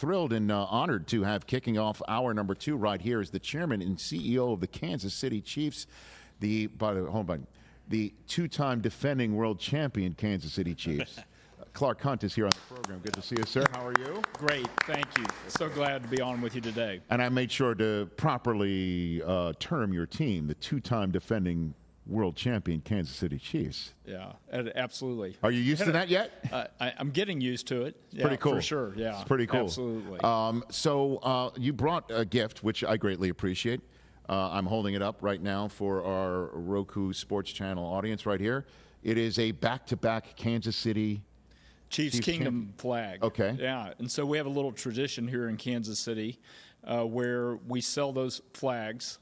thrilled and honored to have kicking off hour number 2 right here is the chairman and CEO of the Kansas City Chiefs, the two-time defending world champion Kansas City Chiefs. Clark Hunt is here on the program. Good to see you, sir. How are you? Great, thank you. So glad to be on with you today. And I made sure to properly term your team, the two-time defending world champion Kansas City Chiefs. Yeah, absolutely. Are you used to that yet? I'm getting used to it. Yeah, pretty cool. For sure, yeah. It's pretty cool. Absolutely. So you brought a gift, which I greatly appreciate. I'm holding it up right now for our Roku Sports Channel audience right here. It is a back-to-back Kansas City Chiefs Kingdom flag. Okay. Yeah, and so we have a little tradition here in Kansas City where we sell those flags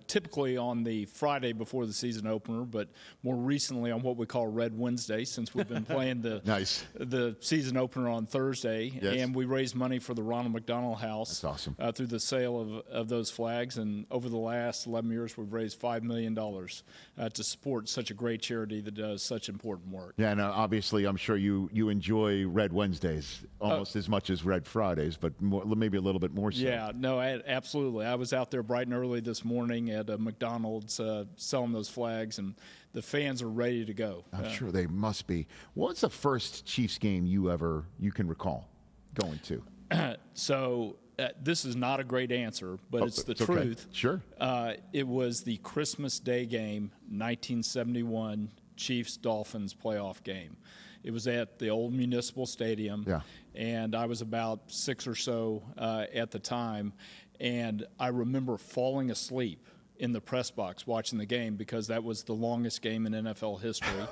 typically on the Friday before the season opener, but more recently on what we call Red Wednesday, since we've been playing the the season opener on Thursday. Yes. And we raise money for the Ronald McDonald House. That's awesome. Through the sale of those flags. And over the last 11 years, we've raised $5 million to support such a great charity that does such important work. Yeah, and obviously I'm sure you enjoy Red Wednesdays almost as much as Red Fridays, but maybe a little bit more so. Yeah, no, absolutely. I was out there bright and early this morning at a McDonald's selling those flags, and the fans are ready to go. I'm sure they must be. What's the first Chiefs game you can recall going to? So this is not a great answer, but it's the truth. Okay. Sure. It was the Christmas Day game, 1971 Chiefs-Dolphins playoff game. It was at the old Municipal Stadium, and I was about 6 or so at the time, and I remember falling asleep in the press box watching the game because that was the longest game in NFL history,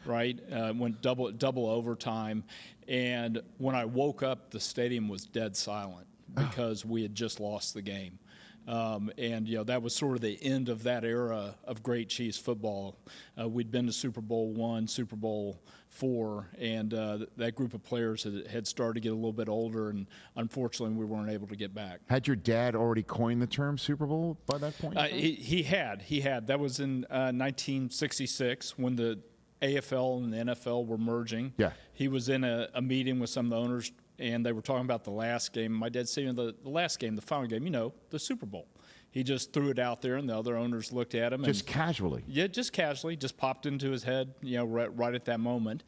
right? Went double overtime, and when I woke up, the stadium was dead silent because we had just lost the game. And, that was sort of the end of that era of great Chiefs football. We'd been to Super Bowl I, Super Bowl IV, and that group of players had started to get a little bit older, and unfortunately we weren't able to get back. Had your dad already coined the term Super Bowl by that point? He had. That was in 1966 when the AFL and the NFL were merging. Yeah. He was in a meeting with some of the owners, and they were talking about the last game. My dad said, the last game, the final game, the Super Bowl. He just threw it out there, and the other owners looked at him. Just casually? Yeah, just casually. Just popped into his head, right at that moment.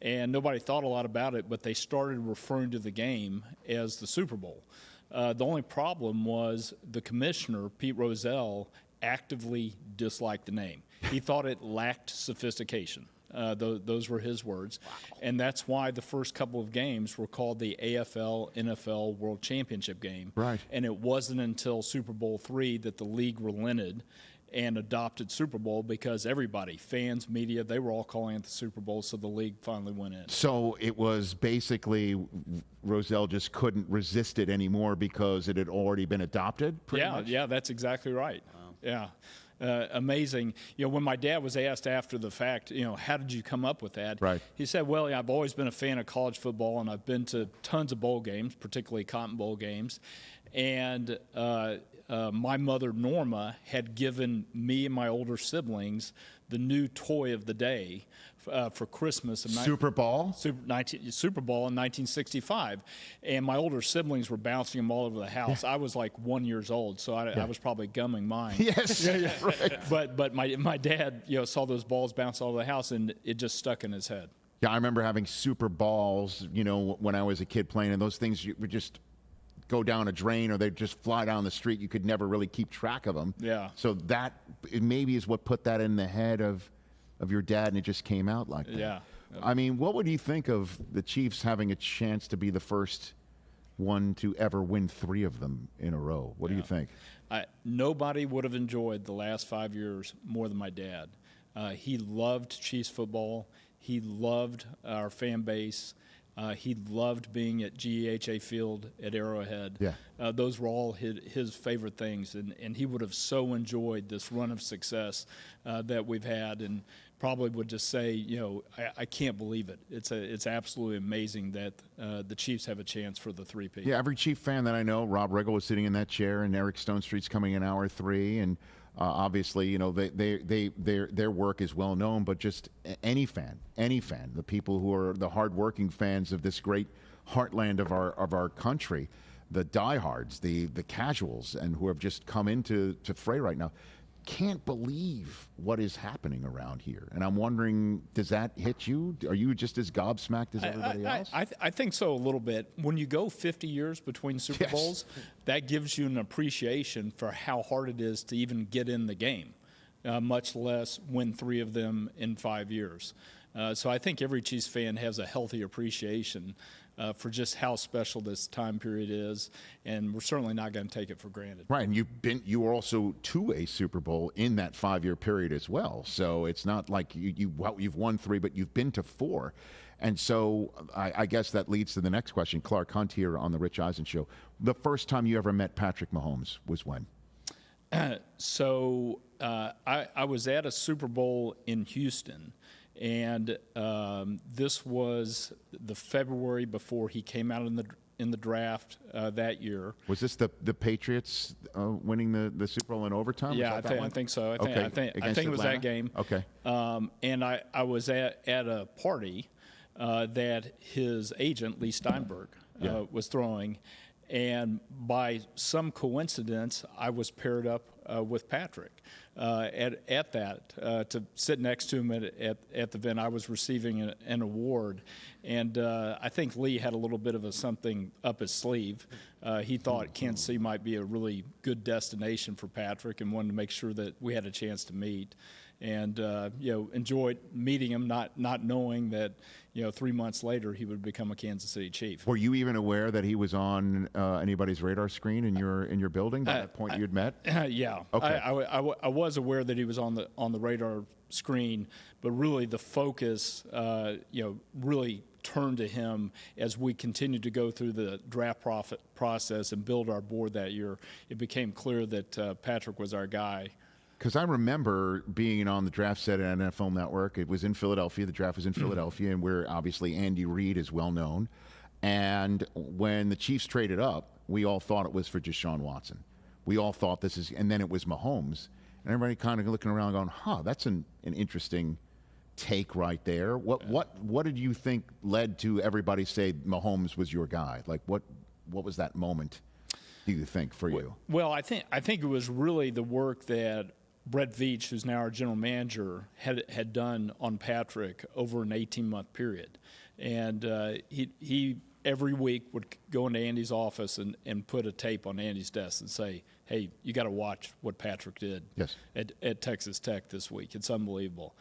And nobody thought a lot about it, but they started referring to the game as the Super Bowl. The only problem was the commissioner, Pete Rozelle, actively disliked the name. He thought it lacked sophistication. Those were his words. Wow. And that's why the first couple of games were called the AFL-NFL World Championship game. Right. And it wasn't until Super Bowl III that the league relented and adopted Super Bowl because everybody, fans, media, they were all calling it the Super Bowl, so the league finally went in. So it was basically Rozelle just couldn't resist it anymore because it had already been adopted, pretty much? Yeah, that's exactly right. Wow. Yeah. Amazing. When my dad was asked after the fact, how did you come up with that? Right. He said, well, I've always been a fan of college football, and I've been to tons of bowl games, particularly Cotton Bowl games. And my mother, Norma, had given me and my older siblings the new toy of the day for Christmas. Super Bowl? Super Bowl in 1965. And my older siblings were bouncing them all over the house. I was like 1 year old, so I was probably gumming mine. Yes. Right. But my dad, saw those balls bounce all over the house, and it just stuck in his head. Yeah, I remember having Super Balls, when I was a kid playing, and those things would just go down a drain or they'd just fly down the street. You could never really keep track of them. Yeah. So that maybe is what put that in the head of your dad, and it just came out like that. Yeah. I mean, what would you think of the Chiefs having a chance to be the first one to ever win 3 of them in a row? What do you think? Nobody would have enjoyed the last 5 years more than my dad. He loved Chiefs football. He loved our fan base. He loved being at GEHA Field at Arrowhead. Yeah. Those were all his favorite things, and he would have so enjoyed this run of success that we've had, and probably would just say, I can't believe it. It's absolutely amazing that the Chiefs have a chance for the three-peat. Yeah, every Chief fan that I know, Rob Riggle was sitting in that chair, and Eric Stonestreet's coming in hour 3, and obviously, their work is well known, but just any fan, the people who are the hardworking fans of this great heartland of our country, the diehards, the casuals, and who have just come into fray right now, can't believe what is happening around here. And I'm wondering, does that hit you? Are you just as gobsmacked as everybody else? I think so a little bit. When you go 50 years between Super Bowls, that gives you an appreciation for how hard it is to even get in the game, much less win 3 of them in 5 years. So I think every Chiefs fan has a healthy appreciation for just how special this time period is, and we're certainly not going to take it for granted. Right, and you were also to a Super Bowl in that 5-year period as well. So it's not like you've won 3, but you've been to 4. And so I guess that leads to the next question. Clark Hunt here on the Rich Eisen Show. The first time you ever met Patrick Mahomes was when? I was at a Super Bowl in Houston. And this was the February before he came out in the draft that year. Was this the Patriots winning the Super Bowl in overtime? Yeah, I think so. I think it was that game. Okay. And I was at a party that his agent Lee Steinberg was throwing, and by some coincidence, I was paired up with Patrick at that to sit next to him at the event. I was receiving an award, and I think Lee had a little bit of something up his sleeve. He thought Kansas City might be a really good destination for Patrick, and wanted to make sure that we had a chance to meet. And enjoyed meeting him, not knowing that 3 months later he would become a Kansas City Chief. Were you even aware that he was on anybody's radar screen in your building by that point you had met? Yeah. Okay. I was aware that he was on the radar screen, but really the focus really turned to him as we continued to go through the draft process and build our board that year. It became clear that Patrick was our guy. Because I remember being on the draft set at NFL Network. It was in Philadelphia. The draft was in Philadelphia, and where obviously Andy Reid is well known. And when the Chiefs traded up, we all thought it was for Deshaun Watson. We all thought and then it was Mahomes. And everybody kind of looking around going, that's an interesting take right there. What did you think led to everybody say Mahomes was your guy? Like what was that moment, do you think, for you? Well, I think it was really the work that Brett Veach, who's now our general manager, had done on Patrick over an 18-month period. And he every week would go into Andy's office and put a tape on Andy's desk and say, hey, you got to watch what Patrick did at Texas Tech this week. It's unbelievable.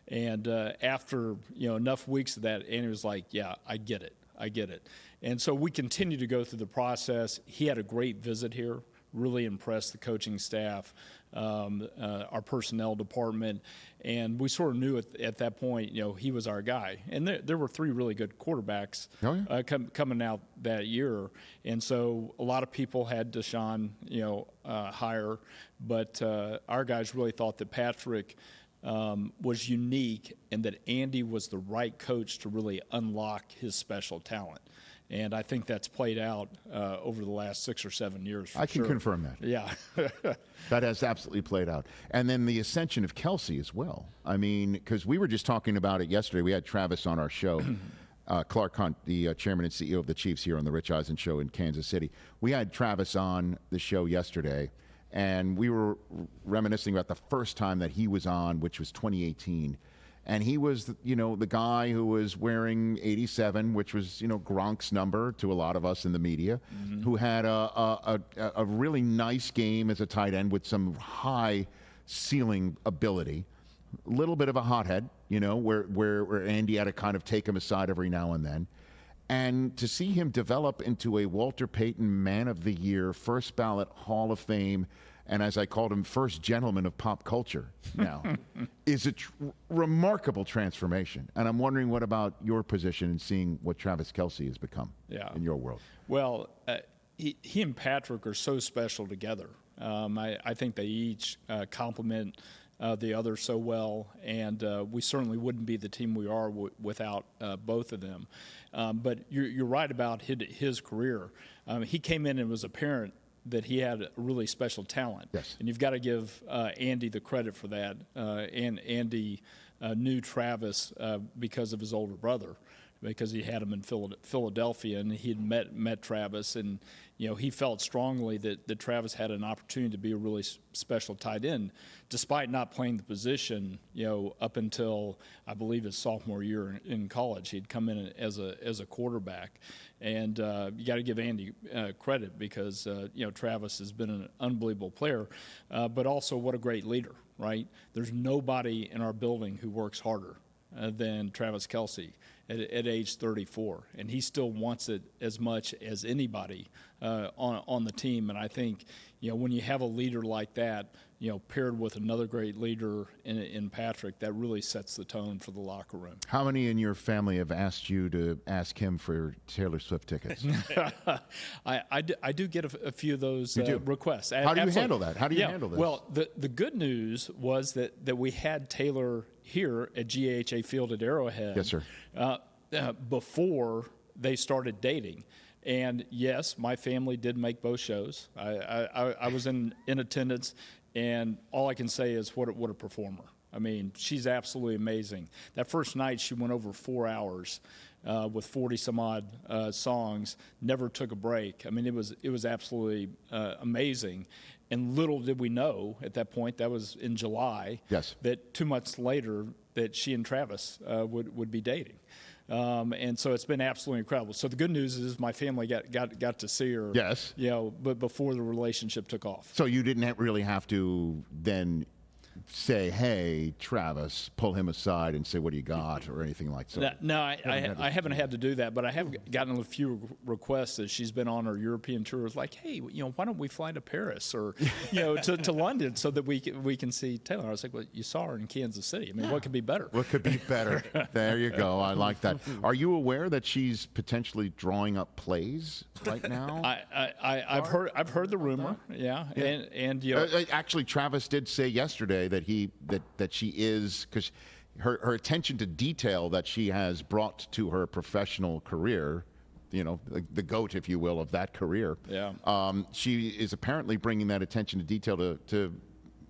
And after enough weeks of that, Andy was like, yeah, I get it. And so we continued to go through the process. He had a great visit here, really impressed the coaching staff, our personnel department, and we sort of knew at that point, he was our guy. And there were 3 really good quarterbacks coming out that year, and so a lot of people had Deshaun, higher, but our guys really thought that Patrick was unique and that Andy was the right coach to really unlock his special talent. And I think that's played out over the last 6 or 7 years. I can confirm that. Yeah. That has absolutely played out. And then the ascension of Kelce as well. I mean, because we were just talking about it yesterday. We had Travis on our show, Clark Hunt, the chairman and CEO of the Chiefs here on the Rich Eisen Show in Kansas City. We had Travis on the show yesterday, and we were reminiscing about the first time that he was on, which was 2018. And he was, the guy who was wearing 87, which was, Gronk's number to a lot of us in the media, who had a really nice game as a tight end with some high ceiling ability. A little bit of a hothead, where Andy had to kind of take him aside every now and then. And to see him develop into a Walter Payton Man of the Year, first ballot Hall of Fame, and as I called him, first gentleman of pop culture now, is a remarkable transformation. And I'm wondering what about your position in seeing what Travis Kelce has become in your world? Well, he and Patrick are so special together. I think they each complement the other so well, and we certainly wouldn't be the team we are without both of them. But you're right about his career. He came in and was apparent that he had a really special talent. Yes. And you've got to give Andy the credit for that. And Andy knew Travis because of his older brother, because he had him in Philadelphia, and he had met Travis, and he felt strongly that Travis had an opportunity to be a really special tight end, despite not playing the position, up until I believe his sophomore year in college. He'd come in as a quarterback, and you got to give Andy credit because Travis has been an unbelievable player, but also what a great leader, right? There's nobody in our building who works harder than Travis Kelce at age 34, and he still wants it as much as anybody on the team. And I think when you have a leader like that, paired with another great leader in Patrick, that really sets the tone for the locker room. How many in your family have asked you to ask him for Taylor Swift tickets? I do get a few of those requests. How do you handle that? How do you handle this? Well, the good news was that we had Taylor here at GAHA Field at Arrowhead. Yes, sir. Before they started dating. And yes, my family did make both shows. I was in attendance, and all I can say is what a performer. I mean, she's absolutely amazing. That first night, she went over 4 hours with 40 some odd songs. Never took a break. I mean, it was absolutely amazing. And little did we know at that point, that was in July, yes, that 2 months later that she and Travis would be dating. And so it's been absolutely incredible. So the good news is my family got to see her. Yes. But before the relationship took off. So you didn't really have to then say, hey, Travis, pull him aside and say, what do you got, or anything like that? No, I haven't had to do that, but I have gotten a few requests as she's been on her European tours, like, hey, why don't we fly to Paris or, to London so that we can see Taylor? I was like, well, you saw her in Kansas City. I mean, what could be better? What could be better? There you go. I like that. Are you aware that she's potentially drawing up plays right now? I've heard the rumor, yeah. And actually, Travis did say yesterday that she is, because her attention to detail that she has brought to her professional career, the GOAT, if you will, of that career. Yeah. She is apparently bringing that attention to detail to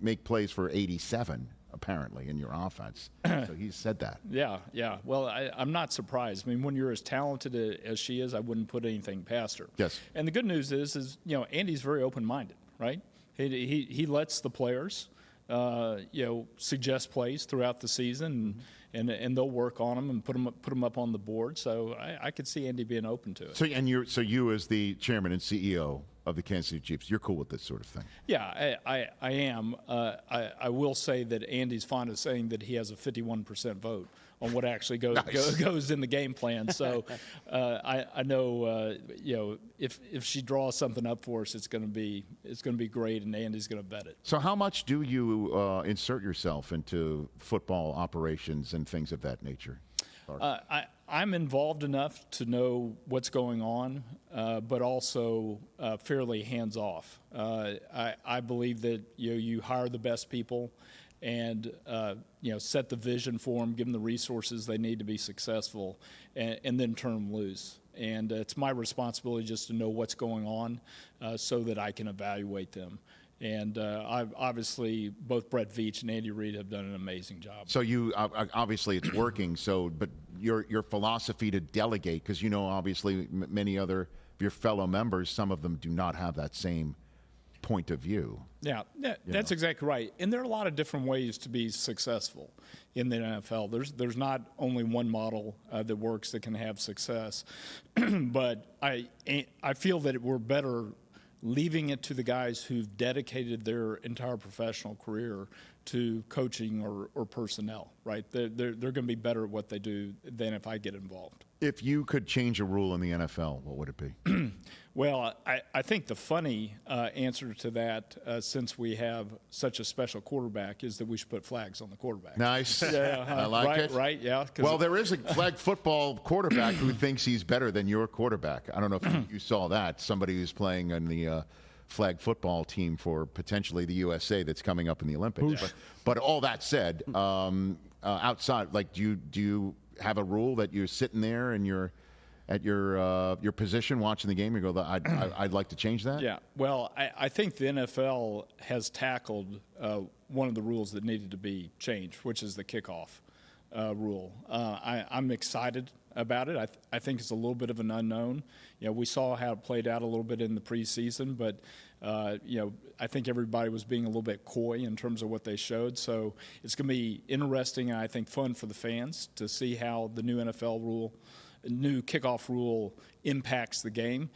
make plays for 87, apparently, in your offense. So he said that. Yeah. Well, I'm not surprised. I mean, when you're as talented as she is, I wouldn't put anything past her. Yes. And the good news is Andy's very open-minded, right? He lets the players suggest plays throughout the season, and they'll work on them and put them up on the board. So I could see Andy being open to it. So you as the chairman and CEO of the Kansas City Chiefs, you're cool with this sort of thing? Yeah, I am. I will say that Andy's fond of saying that he has a 51% vote on what actually goes in the game plan. So I know if she draws something up for us, it's going to be great, and Andy's going to vet it. So how much do you insert yourself into football operations and things of that nature? I'm involved enough to know what's going on, but also fairly hands off. I believe that you hire the best people, and set the vision for them, give them the resources they need to be successful, and then turn them loose. And it's my responsibility just to know what's going on so that I can evaluate them. And obviously, both Brett Veach and Andy Reid have done an amazing job. So you obviously it's working. But your philosophy to delegate, because obviously many other of your fellow members, some of them do not have that same point of view. Yeah, that's exactly right. And there are a lot of different ways to be successful in the NFL. There's not only one model that works that can have success, but I feel that we're better leaving it to the guys who've dedicated their entire professional career to coaching or personnel, right? They're going to be better at what they do than if I get involved. If you could change a rule in the NFL, what would it be? Well, I think the funny answer to that, since we have such a special quarterback, is that we should put flags on the quarterback. Nice. I like it. Right, yeah. Well, there is a flag football quarterback who thinks he's better than your quarterback. I don't know if you saw that. Somebody who's playing on the flag football team for potentially the USA that's coming up in the Olympics. But all that said, outside, like, do you have a rule that you're sitting there and you're at your position watching the game, you go, I'd like to change that? Yeah, well, I think the NFL has tackled one of the rules that needed to be changed, which is the kickoff rule. I'm excited about it. I think it's a little bit of an unknown. We saw how it played out a little bit in the preseason, but I think everybody was being a little bit coy in terms of what they showed. So it's going to be interesting and I think fun for the fans to see how the new new kickoff rule impacts the game.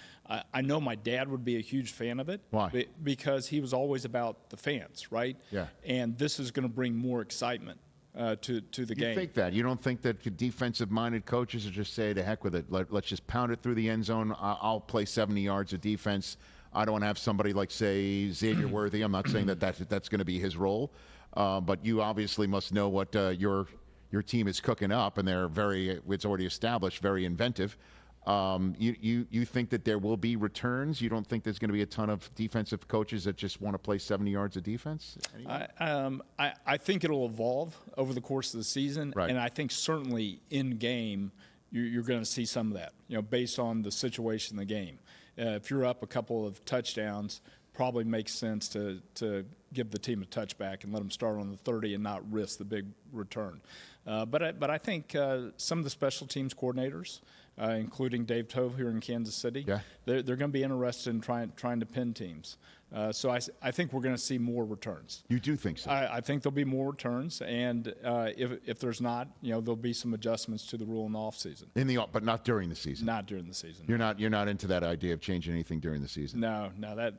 I know my dad would be a huge fan of it. Why? Because he was always about the fans, right? Yeah. And this is going to bring more excitement to the game. You think that? You don't think that defensive-minded coaches would just say, to heck with it, let's just pound it through the end zone. I'll play 70 yards of defense. I don't want to have somebody like, say, Xavier Worthy. I'm not saying that's going to be his role, but you obviously must know what your team is cooking up, and it's already established, very inventive. You think that there will be returns? You don't think there's going to be a ton of defensive coaches that just want to play 70 yards of defense? I think it'll evolve over the course of the season, right. And I think certainly in game you're going to see some of that, based on the situation in the game. If you're up a couple of touchdowns, probably makes sense to give the team a touchback and let them start on the 30 and not risk the big return. But I think some of the special teams coordinators, including Dave Tove here in Kansas City, yeah. they're going to be interested in trying to pin teams. So I think we're going to see more returns. You do think so? I think there'll be more returns, and if there's not, there'll be some adjustments to the rule in the offseason. But not during the season. Not during the season. You're not into that idea of changing anything during the season. No,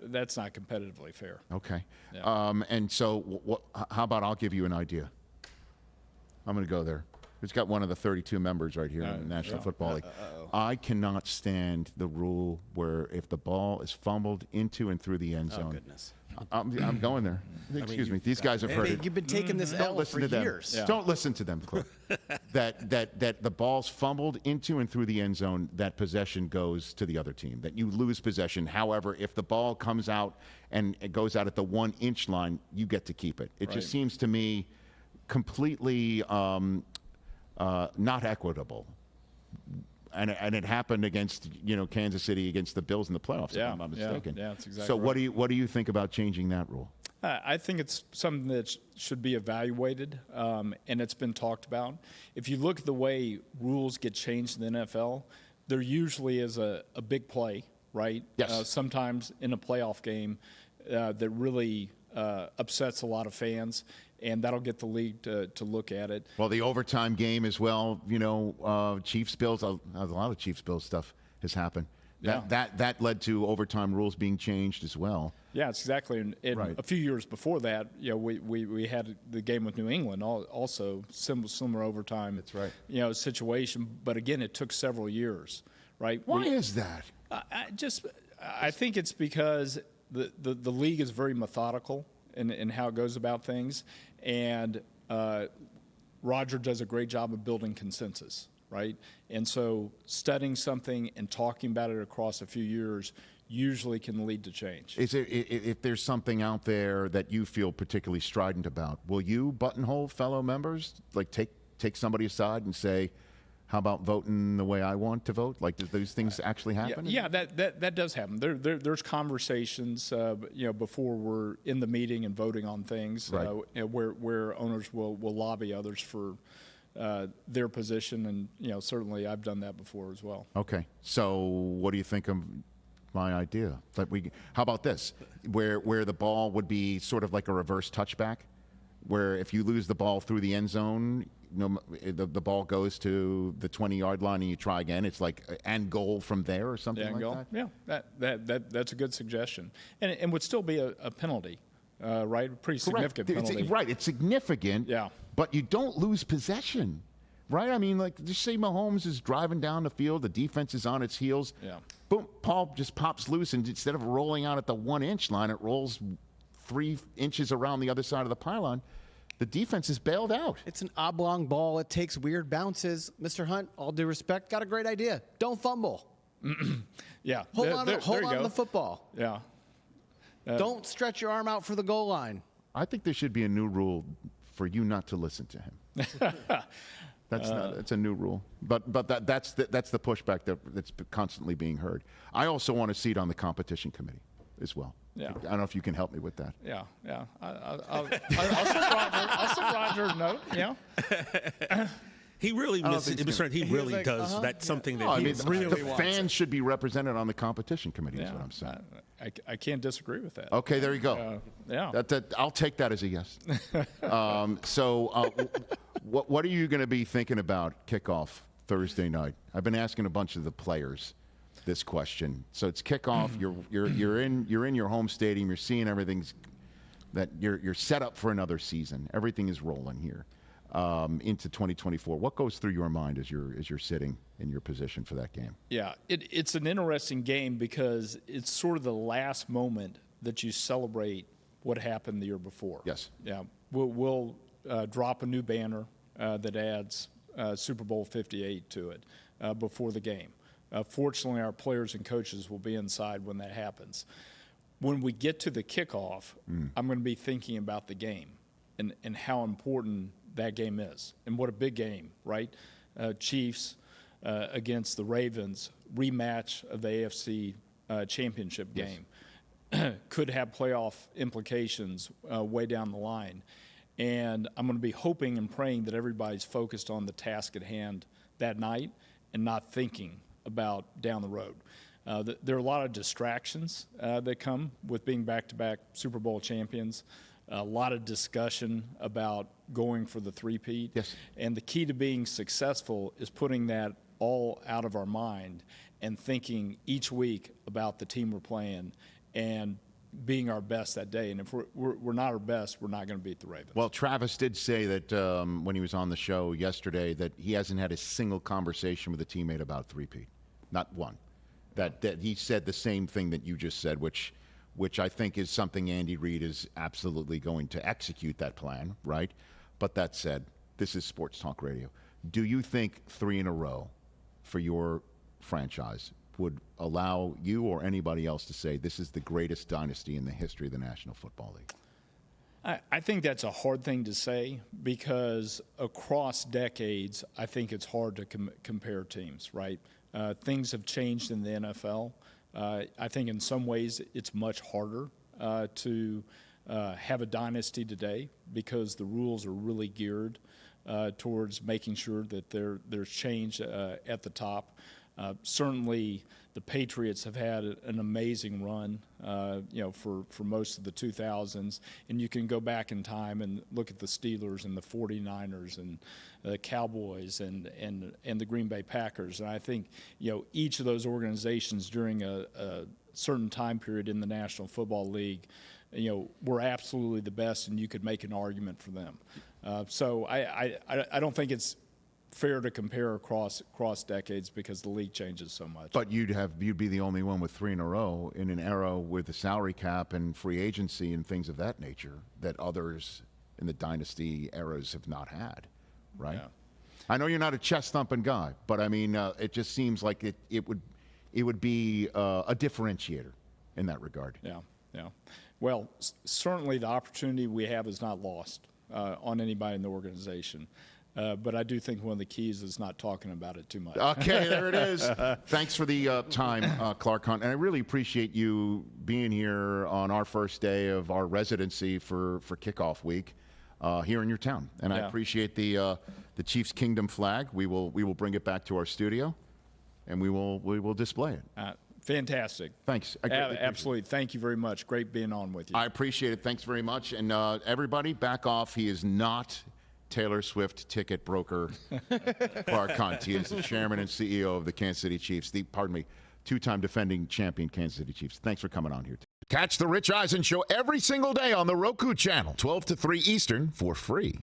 that's not competitively fair. Okay. Yeah. And so, how about I'll give you an idea? I'm going to go there. It's got one of the 32 members right here in the National Football League. I cannot stand the rule where if the ball is fumbled into and through the end zone. Oh, goodness. I'm going there. Excuse me. These guys have heard it. You've been taking this L for years. Yeah. Don't listen to them, Cliff. that the ball's fumbled into and through the end zone, that possession goes to the other team, that you lose possession. However, if the ball comes out and it goes out at the 1 inch line, you get to keep it. It just seems to me completely not equitable. And it happened against Kansas City against the Bills in the playoffs, if I'm not mistaken. Yeah, that's exactly so right. What do you think about changing that rule? I think it's something that should be evaluated, and it's been talked about. If you look at the way rules get changed in the NFL, there usually is a big play, right? Yes. Sometimes in a playoff game that really upsets a lot of fans, and that'll get the league to look at it. Well, the overtime game as well, Chiefs-Bills, a lot of Chiefs-Bills stuff has happened. That led to overtime rules being changed as well. Yeah, it's exactly. And right. A few years before that, we had the game with New England, also similar overtime. That's right. Situation. But again, it took several years, right? Why is that? I think it's because the league is very methodical in how it goes about things, and Roger does a great job of building consensus, right? And so studying something and talking about it across a few years usually can lead to change. If there's something out there that you feel particularly strident about, will you buttonhole fellow members, like take somebody aside and say, how about voting the way I want to vote? Like, do those things actually happen? Yeah, that does happen. There's conversations, before we're in the meeting and voting on things, right. Where owners will lobby others for their position, and certainly I've done that before as well. Okay, so what do you think of my idea? How about this, where the ball would be sort of like a reverse touchback, where if you lose the ball through the end zone, the ball goes to the 20-yard line and you try again. It's like and goal from there or something like that. Yeah, that's a good suggestion, and would still be a penalty, right? A pretty Correct. significant penalty. Right, it's significant. Yeah. But you don't lose possession, right? I mean, like just say Mahomes is driving down the field, the defense is on its heels. Yeah. Boom, Paul just pops loose, and instead of rolling out at the 1 inch line, it rolls 3 inches around the other side of the pylon. The defense is bailed out. It's an oblong ball. It takes weird bounces. Mr. Hunt, all due respect, got a great idea. Don't fumble. Yeah. Hold on to the football. Yeah. Don't stretch your arm out for the goal line. I think there should be a new rule for you not to listen to him. That's a new rule. But that's the pushback that's constantly being heard. I also want a seat on the competition committee as well. Yeah. I don't know if you can help me with that. Yeah. I'll send Roger a note. Yeah. He really does. That's something that he really the fans should be represented on the competition committee. Is what I'm saying. I can't disagree with that. Okay, there you go. I'll take that as a yes. What are you going to be thinking about kickoff Thursday night? I've been asking a bunch of the players this question. So it's kickoff. You're in your home stadium. You're seeing everything's that you're set up for another season. Everything is rolling here into 2024. What goes through your mind as you're sitting in your position for that game? Yeah, it's an interesting game because it's sort of the last moment that you celebrate what happened the year before. Yes. Yeah, we'll drop a new banner that adds Super Bowl 58 to it before the game. Fortunately, our players and coaches will be inside when that happens. When we get to the kickoff, I'm going to be thinking about the game and how important that game is and what a big game, right? Chiefs against the Ravens, rematch of the AFC championship game. Could have playoff implications way down the line. And I'm going to be hoping and praying that everybody's focused on the task at hand that night and not thinking about down the road. There are a lot of distractions that come with being back-to-back Super Bowl champions, a lot of discussion about going for the three-peat. Yes. And the key to being successful is putting that all out of our mind and thinking each week about the team we're playing and being our best that day. And if we're not our best, we're not going to beat the Ravens. Well, Travis did say that when he was on the show yesterday that he hasn't had a single conversation with a teammate about three-peat. Not one. That he said the same thing that you just said, which I think is something Andy Reid is absolutely going to execute that plan, right? But that said, this is Sports Talk Radio. Do you think 3 in a row for your franchise would allow you or anybody else to say this is the greatest dynasty in the history of the National Football League? I think that's a hard thing to say because across decades, I think it's hard to compare teams, right? Things have changed in the NFL. I think in some ways it's much harder to have a dynasty today because the rules are really geared towards making sure that there's change at the top. Certainly, the Patriots have had an amazing run, for most of the 2000s. And you can go back in time and look at the Steelers and the 49ers and the Cowboys and the Green Bay Packers. And I think, each of those organizations during a certain time period in the National Football League, were absolutely the best, and you could make an argument for them. So I don't think it's fair to compare across decades because the league changes so much. But you'd be the only one with 3 in a row in an era with the salary cap and free agency and things of that nature that others in the dynasty eras have not had, right? Yeah. I know you're not a chest thumping guy, but I mean it just seems like it would be a differentiator in that regard. Yeah. Well, certainly the opportunity we have is not lost on anybody in the organization. But I do think one of the keys is not talking about it too much. Okay, there it is. Thanks for the time, Clark Hunt. And I really appreciate you being here on our first day of our residency for kickoff week here in your town. And I appreciate the Chiefs Kingdom flag. We will bring it back to our studio, and we will display it. Fantastic. Thanks. Absolutely. Thank you very much. Great being on with you. I appreciate it. Thanks very much. And everybody, back off. He is not Taylor Swift ticket broker Clark Hunt. He is the chairman and CEO of the Kansas City Chiefs, two-time defending champion Kansas City Chiefs. Thanks for coming on here. Catch the Rich Eisen Show every single day on the Roku channel, 12 to 3 Eastern, for free.